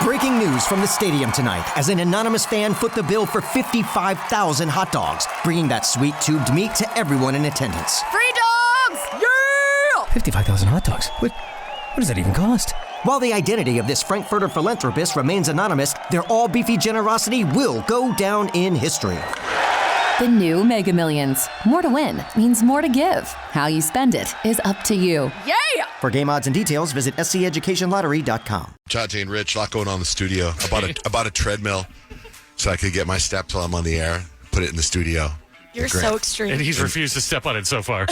Breaking news from the stadium tonight as an anonymous fan foot the bill for 55,000 hot dogs, bringing that sweet tubed meat to everyone in attendance. Free dogs! Yeah! 55,000 hot dogs? What does that even cost? While the identity of this Frankfurter philanthropist remains anonymous, their all-beefy generosity will go down in history. The new Mega Millions. More to win means more to give. How you spend it is up to you. Yeah! For game odds and details, visit sceducationlottery.com. Jonte and Rich, a lot going on in the studio. I bought a treadmill so I could get my steps while I'm on the air, put it in the studio. You're so extreme. And he's refused to step on it so far.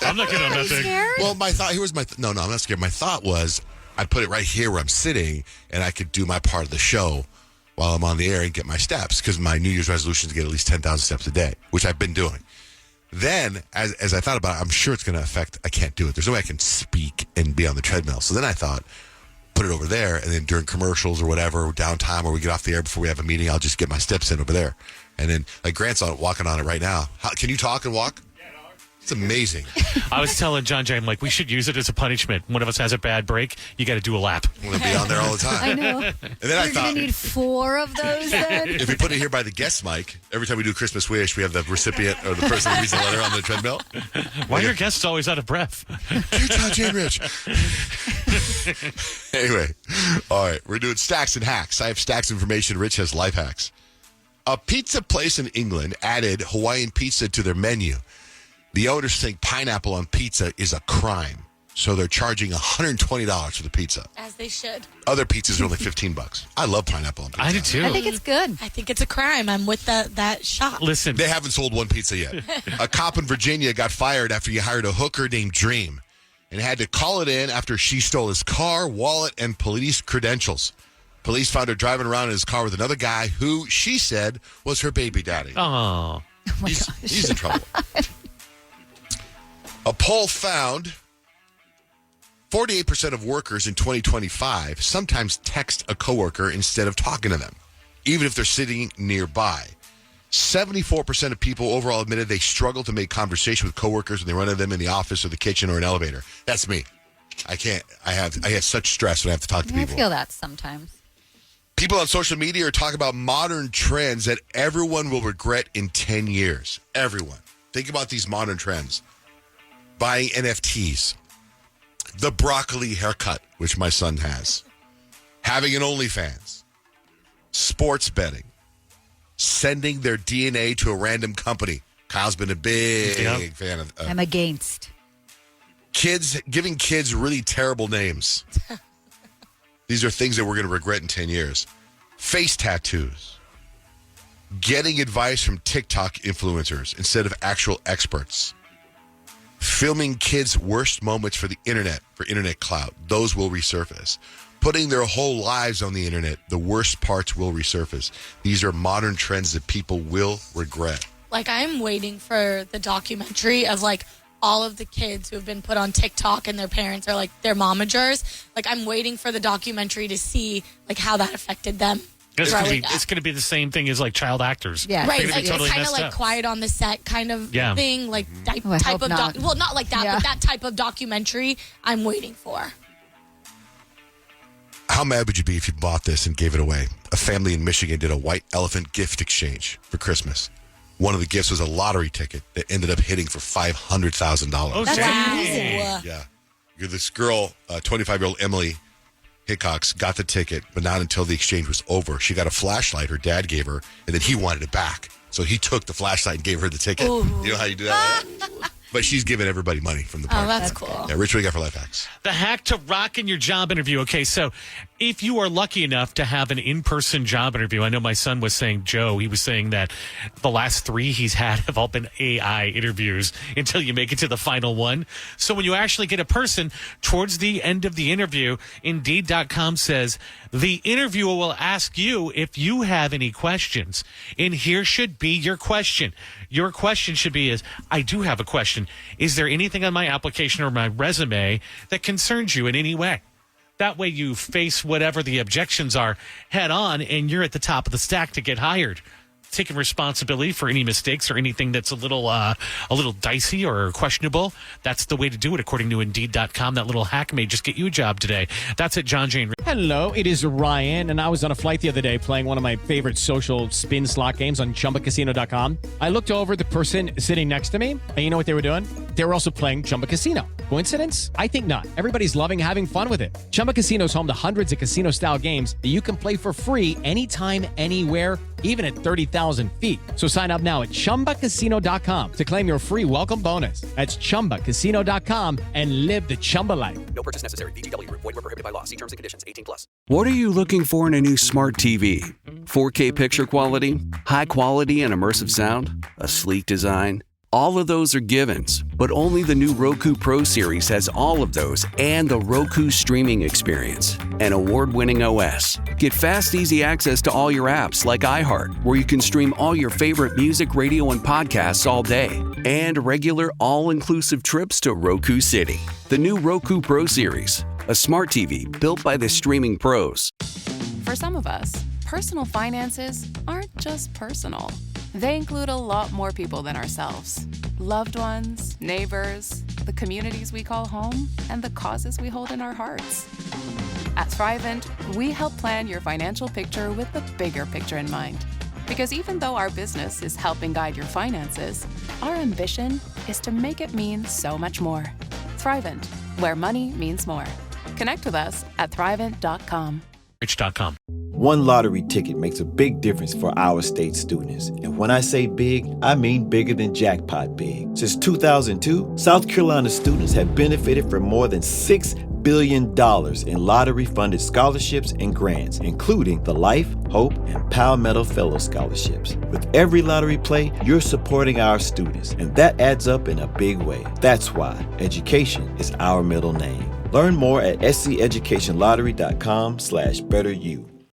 I'm not getting on that thing. Scared? Well, my thought, no, I'm not scared. My thought was I'd put it right here where I'm sitting and I could do my part of the show while I'm on the air and get my steps, because my New Year's resolution is to get at least 10,000 steps a day, which I've been doing. Then, as I thought about it, I'm sure it's going to affect, I can't do it. There's no way I can speak and be on the treadmill. So then I thought, put it over there, and then during commercials or whatever, or downtime, or we get off the air before we have a meeting, I'll just get my steps in over there. And then, like Grant's walking on it right now. Can you talk and walk? It's amazing. I was telling John Jay, I'm like, we should use it as a punishment. One of us has a bad break, you got to do a lap. I'm going to be on there all the time. I know. And then I You're thought, going to need 4 of those then? if we put it here by the guest mic, every time we do a Christmas wish, we have the recipient or the person who reads the letter on the treadmill. Why are your guests always out of breath? Dear Jonte and Rich. Anyway, all right, we're doing stacks and hacks. I have stacks information. Rich has life hacks. A pizza place in England added Hawaiian pizza to their menu. The owners think pineapple on pizza is a crime, so they're charging $120 for the pizza. As they should. Other pizzas are only $15. I love pineapple on pizza. I do too. I think it's good. I think it's a crime. I'm with that shop. Listen, They haven't sold one pizza yet. A cop in Virginia got fired after he hired a hooker named Dream and had to call it in after she stole his car, wallet, and police credentials. Police found her driving around in his car with another guy who she said was her baby daddy. oh, He's in trouble. A poll found 48% of workers in 2025 sometimes text a coworker instead of talking to them, even if they're sitting nearby. 74% of people overall admitted they struggle to make conversation with coworkers when they run into them in the office or the kitchen or an elevator. That's me. I can't. I have such stress when I have to talk to I people. feel that sometimes. People on social media are talking about modern trends that everyone will regret in 10 years. Everyone. Think about these modern trends. Buying NFTs. The broccoli haircut, which my son has. Having an OnlyFans. Sports betting. Sending their DNA to a random company. Kyle's been a big fan of I'm against. kids, giving kids really terrible names. These are things that we're going to regret in 10 years. Face tattoos. Getting advice from TikTok influencers instead of actual experts. Filming kids' worst moments for the internet, for internet clout. Those will resurface. Putting their whole lives on the internet, the worst parts will resurface. These are modern trends that people will regret. Like, I'm waiting for the documentary of, like, all of the kids who have been put on TikTok and their parents are, like, their momagers. Like, I'm waiting for the documentary to see, like, how that affected them. it's growing going to be the same thing as like child actors. Yeah. Right, They're gonna like, be totally it's kind of messed like up. quiet on the set kind of thing, like Oh, I type hope of not. well, not like that, Yeah. but that type of documentary I'm waiting for. How mad would you be if you bought this and gave it away? A family in Michigan did a white elephant gift exchange for Christmas. One of the gifts was a lottery ticket that ended up hitting for $500,000. Oh, That's dang. amazing. Yeah. This girl, 25-year-old Emily Hickox, got the ticket, but not until the exchange was over. She got a flashlight her dad gave her, and then he wanted it back. So he took the flashlight and gave her the ticket. Ooh. You know how you do that? But she's giving everybody money from the party. Oh, that's cool. Yeah, Rich, what do you got for life hacks? The hack to rock in your job interview. Okay, so if you are lucky enough to have an in-person job interview, I know my son was saying, Joe, he was saying that the last 3 he's had have all been AI interviews until you make it to the final one. So when you actually get a person towards the end of the interview, Indeed.com says the interviewer will ask you if you have any questions. And here should be your question. Your question should be I do have a question. Is there anything on my application or my resume that concerns you in any way? That way you face whatever the objections are head on and you're at the top of the stack to get hired. Taking responsibility for any mistakes or anything that's a little dicey or questionable. That's the way to do it, according to Indeed.com. That little hack may just get you a job today. That's it, John Jane. Hello, it is Ryan, and I was on a flight the other day playing one of my favorite social spin slot games on ChumbaCasino.com. I looked over at the person sitting next to me, and you know what they were doing? They were also playing Chumba Casino. Coincidence? I think not. Everybody's loving having fun with it. Chumba Casino is home to hundreds of casino-style games that you can play for free anytime, anywhere, even at 30,000 feet. So sign up now at ChumbaCasino.com to claim your free welcome bonus. That's ChumbaCasino.com and live the Chumba life. No purchase necessary. VGW. Void where prohibited by law. See terms and conditions. 18+. What are you looking for in a new smart TV? 4K picture quality? High quality and immersive sound? A sleek design? All of those are givens, but only the new Roku Pro Series has all of those and the Roku streaming experience, an award-winning OS. Get fast, easy access to all your apps like iHeart, where you can stream all your favorite music, radio, and podcasts all day, and regular all-inclusive trips to Roku City. The new Roku Pro Series, a smart TV built by the streaming pros. For some of us, personal finances aren't just personal. They include a lot more people than ourselves. Loved ones, neighbors, the communities we call home, and the causes we hold in our hearts. At Thrivent, we help plan your financial picture with the bigger picture in mind. Because even though our business is helping guide your finances, our ambition is to make it mean so much more. Thrivent, where money means more. Connect with us at Thrivent.com. Rich.com. One lottery ticket makes a big difference for our state students. And when I say big, I mean bigger than jackpot big. Since 2002, South Carolina students have benefited from more than $6 billion in lottery-funded scholarships and grants, including the Life, Hope, and Palmetto Fellow Scholarships. With every lottery play, you're supporting our students, and that adds up in a big way. That's why education is our middle name. Learn more at sceducationlottery.com/betteryou.